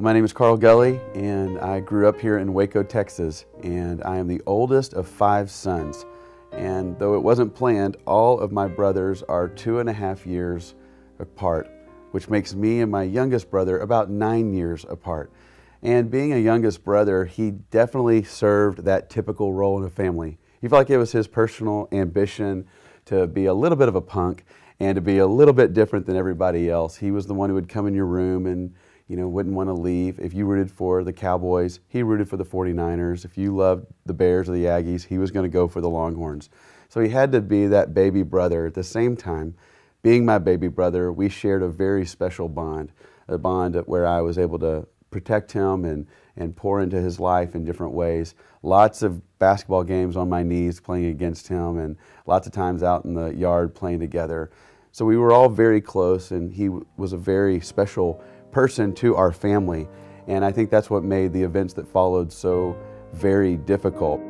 My name is Gulley, and I grew up here in Waco, Texas, and I am the oldest of 5 sons. And though it wasn't planned, all of my brothers are 2.5 years apart, which makes me and my youngest brother about 9 years apart. And being a youngest brother, he definitely served that typical role in a family. He felt like it was his personal ambition to be a little bit of a punk and to be a little bit different than everybody else. He was the one who would come in your room and wouldn't want to leave. If you rooted for the Cowboys, he rooted for the 49ers. If you loved the Bears or the Aggies, he was going to go for the Longhorns. So he had to be that baby brother. At the same time, being my baby brother, we shared a very special bond, a bond where I was able to protect him and pour into his life in different ways. Lots of basketball games on my knees playing against him, and lots of times out in the yard playing together. So we were all very close, and he was a very special person to our family, and I think that's what made the events that followed so very difficult.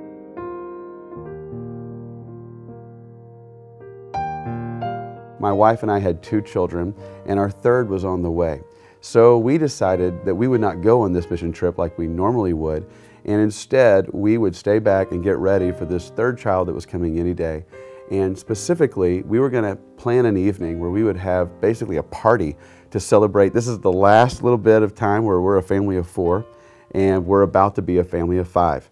My wife and I had 2 children, and our third was on the way. So we decided that we would not go on this mission trip like we normally would, and instead we would stay back and get ready for this third child that was coming any day. And specifically, we were going to plan an evening where we would have basically a party to celebrate. This is the last little bit of time where we're a family of 4, and we're about to be a family of 5.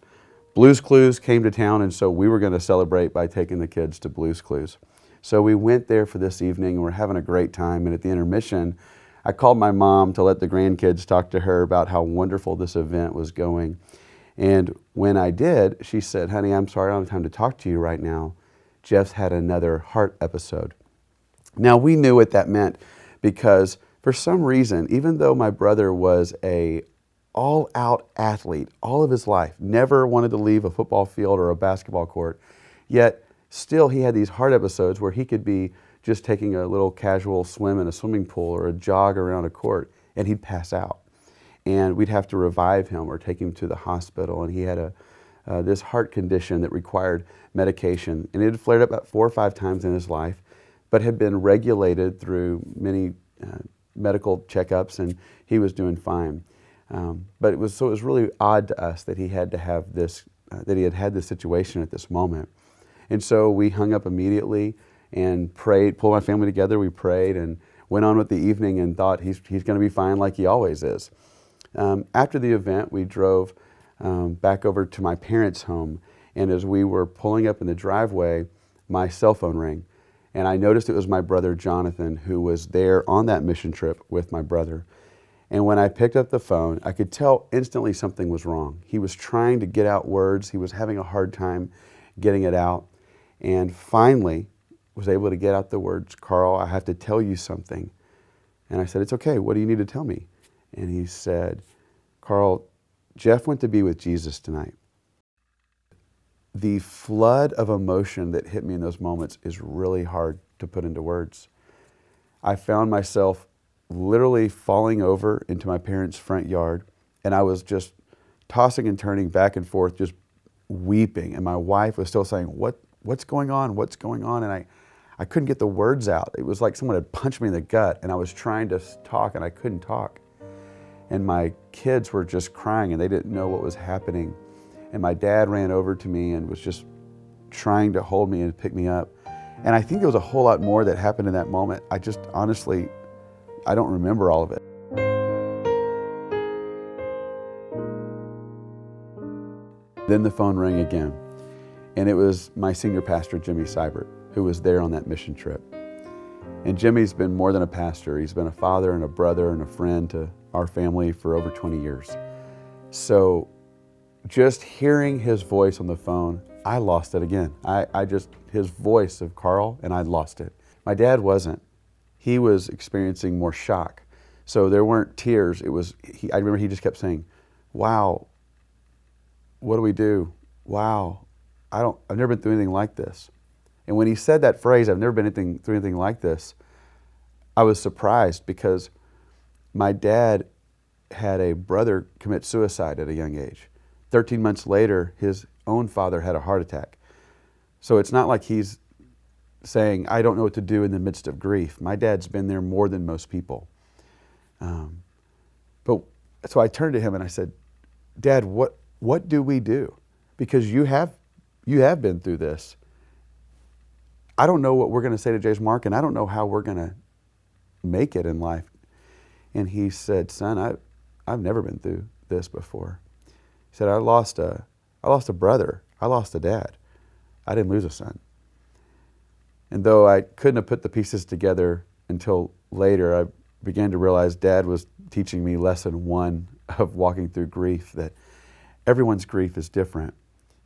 Blue's Clues came to town, and so we were going to celebrate by taking the kids to Blue's Clues. So we went there for this evening, and we're having a great time, and at the intermission, I called my mom to let the grandkids talk to her about how wonderful this event was going. And when I did, she said, "Honey, I'm sorry I don't have time to talk to you right now. Jeff's had another heart episode." Now, we knew what that meant because for some reason, even though my brother was a all-out athlete all of his life, never wanted to leave a football field or a basketball court, yet still he had these heart episodes where he could be just taking a little casual swim in a swimming pool or a jog around a court, and he'd pass out. And we'd have to revive him or take him to the hospital, and he had this heart condition that required medication, and it had flared up about 4 or 5 times in his life, but had been regulated through many medical checkups, and he was doing fine. But it was really odd to us that he had to have this, that he had had this situation at this moment. And so we hung up immediately and prayed, pulled my family together, we prayed and went on with the evening and thought he's going to be fine like he always is. After the event, we drove back over to my parents' home, and as we were pulling up in the driveway, my cell phone rang, and I noticed it was my brother Jonathan, who was there on that mission trip with my brother. And when I picked up the phone, I could tell instantly something was wrong. He was trying to get out words, he was having a hard time getting it out, and finally was able to get out the words, "Carl, I have to tell you something." And I said, "It's okay, what do you need to tell me?" And he said, "Carl, Jeff went to be with Jesus tonight." The flood of emotion that hit me in those moments is really hard to put into words. I found myself literally falling over into my parents' front yard, and I was just tossing and turning back and forth, just weeping. And my wife was still saying, what's going on? What's going on? And I couldn't get the words out. It was like someone had punched me in the gut, and I was trying to talk, and I couldn't talk. And my kids were just crying, and they didn't know what was happening. And my dad ran over to me and was just trying to hold me and pick me up. And I think there was a whole lot more that happened in that moment. I just honestly, I don't remember all of it. Then the phone rang again, and it was my senior pastor, Jimmy Seibert, who was there on that mission trip. And Jimmy's been more than a pastor. He's been a father and a brother and a friend to our family for over 20 years. So just hearing his voice on the phone, I lost it again. His voice of Carl, and I lost it. My dad wasn't. He was experiencing more shock. So there weren't tears. I remember he just kept saying, "Wow, what do we do? Wow, I've never been through anything like this." And when he said that phrase, "I've never been through anything like this," I was surprised because my dad had a brother commit suicide at a young age. 13 months later, his own father had a heart attack. So it's not like he's saying, "I don't know what to do in the midst of grief." My dad's been there more than most people. But so I turned to him and I said, Dad, what do we do? Because you have been through this. I don't know what we're going to say to Jay's Mark, and I don't know how we're going to make it in life. And he said, son, I've never been through this before. He said, I lost a brother. I lost a dad. I didn't lose a son. And though I couldn't have put the pieces together until later, I began to realize Dad was teaching me lesson one of walking through grief, that everyone's grief is different.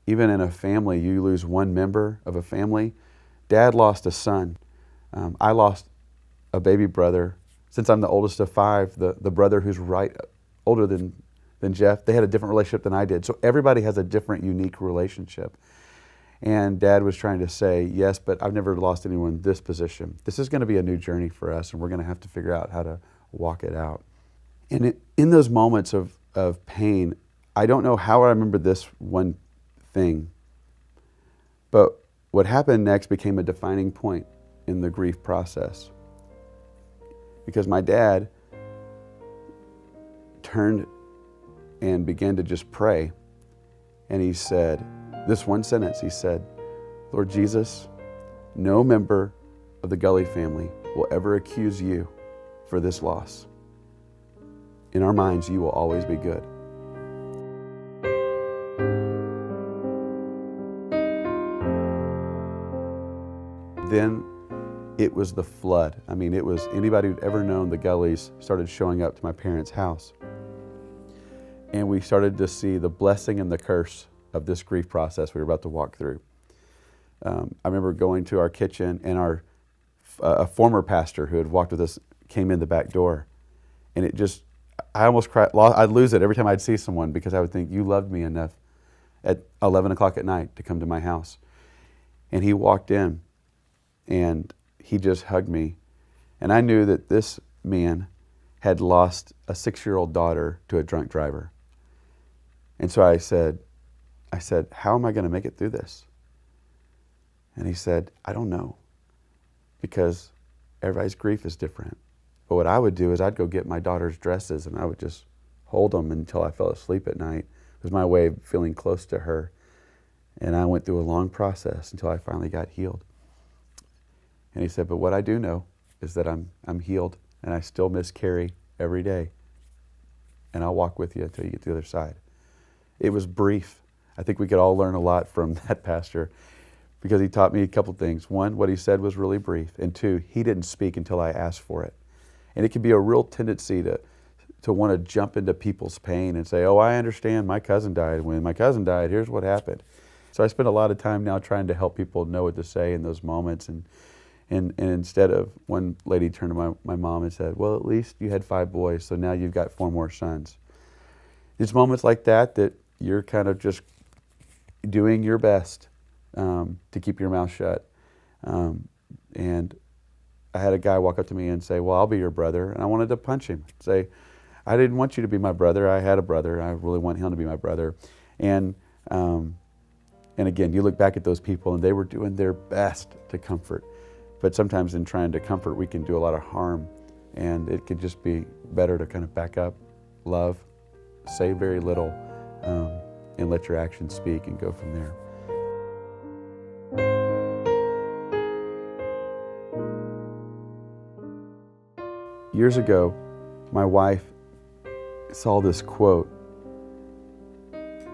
Even in a family, you lose one member of a family. Dad lost a son. I lost a baby brother. Since I'm the oldest of five, the brother who's right older than Jeff, they had a different relationship than I did. So everybody has a different, unique relationship. And Dad was trying to say, yes, but I've never lost anyone in this position. This is going to be a new journey for us, and we're going to have to figure out how to walk it out. And in those moments of pain, I don't know how I remember this one thing, but what happened next became a defining point in the grief process. Because my dad turned and began to just pray, and he said this one sentence. He said, Lord Jesus, no member of the Gulley family will ever accuse you for this loss. In our minds, you will always be good. Then it was the flood. I mean, it was anybody who'd ever known the Gulleys started showing up to my parents' house. And we started to see the blessing and the curse of this grief process we were about to walk through. I remember going to our kitchen, and a former pastor who had walked with us came in the back door. And it just, I almost cried. I'd lose it every time I'd see someone, because I would think, you loved me enough at 11 o'clock at night to come to my house. And he walked in, and he just hugged me. And I knew that this man had lost a 6-year-old daughter to a drunk driver. And so I said, how am I going to make it through this? And he said, I don't know, because everybody's grief is different. But what I would do is I'd go get my daughter's dresses, and I would just hold them until I fell asleep at night. It was my way of feeling close to her. And I went through a long process until I finally got healed. And he said, but what I do know is that I'm healed, and I still miss Carrie every day. And I'll walk with you until you get to the other side. It was brief. I think we could all learn a lot from that pastor, because he taught me a couple things. One, what he said was really brief. And two, he didn't speak until I asked for it. And it can be a real tendency to want to jump into people's pain and say, oh, I understand, my cousin died. When my cousin died, here's what happened. So I spend a lot of time now trying to help people know what to say in those moments. And instead of, one lady turned to my mom and said, well, at least you had 5 boys, so now you've got 4 more sons. It's moments like that that you're kind of just doing your best to keep your mouth shut. And I had a guy walk up to me and say, well, I'll be your brother. And I wanted to punch him, say, I didn't want you to be my brother. I had a brother. I really want him to be my brother. And again, you look back at those people, and they were doing their best to comfort. But sometimes in trying to comfort, we can do a lot of harm. And it could just be better to kind of back up, love, say very little, and let your actions speak, and go from there. Years ago, my wife saw this quote,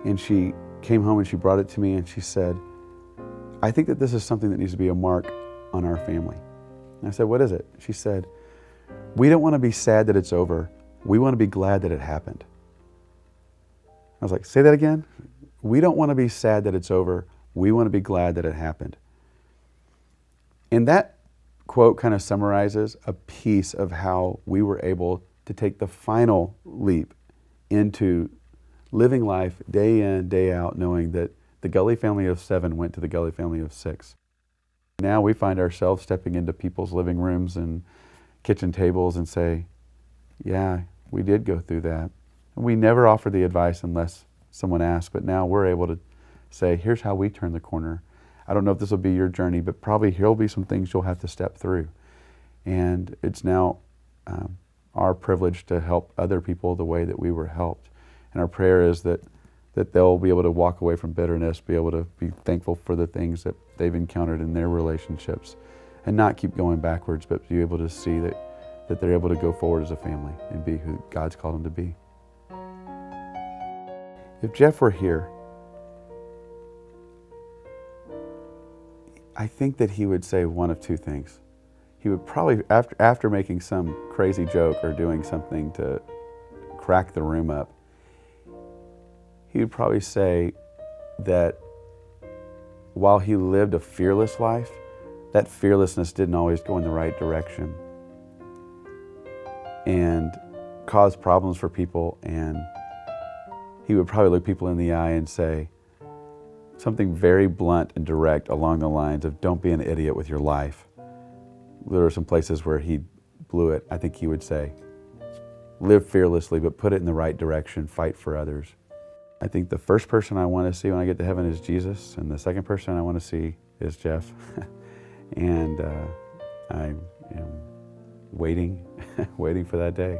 and she came home and she brought it to me, and she said, I think that this is something that needs to be a mark on our family. And I said, what is it? She said, we don't want to be sad that it's over. We want to be glad that it happened. I was like, say that again? We don't want to be sad that it's over. We want to be glad that it happened. And that quote kind of summarizes a piece of how we were able to take the final leap into living life day in, day out, knowing that the Gulley family of 7 went to the Gulley family of 6. Now we find ourselves stepping into people's living rooms and kitchen tables and say, yeah, we did go through that. And we never offer the advice unless someone asks, but now we're able to say, here's how we turn the corner. I don't know if this will be your journey, but probably here'll be some things you'll have to step through. And it's now our privilege to help other people the way that we were helped. And our prayer is that they'll be able to walk away from bitterness, be able to be thankful for the things that they've encountered in their relationships, and not keep going backwards, but be able to see that they're able to go forward as a family and be who God's called them to be. If Jeff were here, I think that he would say one of two things. He would probably, after making some crazy joke or doing something to crack the room up, he would probably say that while he lived a fearless life, that fearlessness didn't always go in the right direction and cause problems for people. And he would probably look people in the eye and say something very blunt and direct along the lines of, don't be an idiot with your life. There are some places where he blew it. I think he would say, live fearlessly, but put it in the right direction, fight for others. I think the first person I want to see when I get to heaven is Jesus, and the second person I want to see is Jeff. And I am waiting for that day.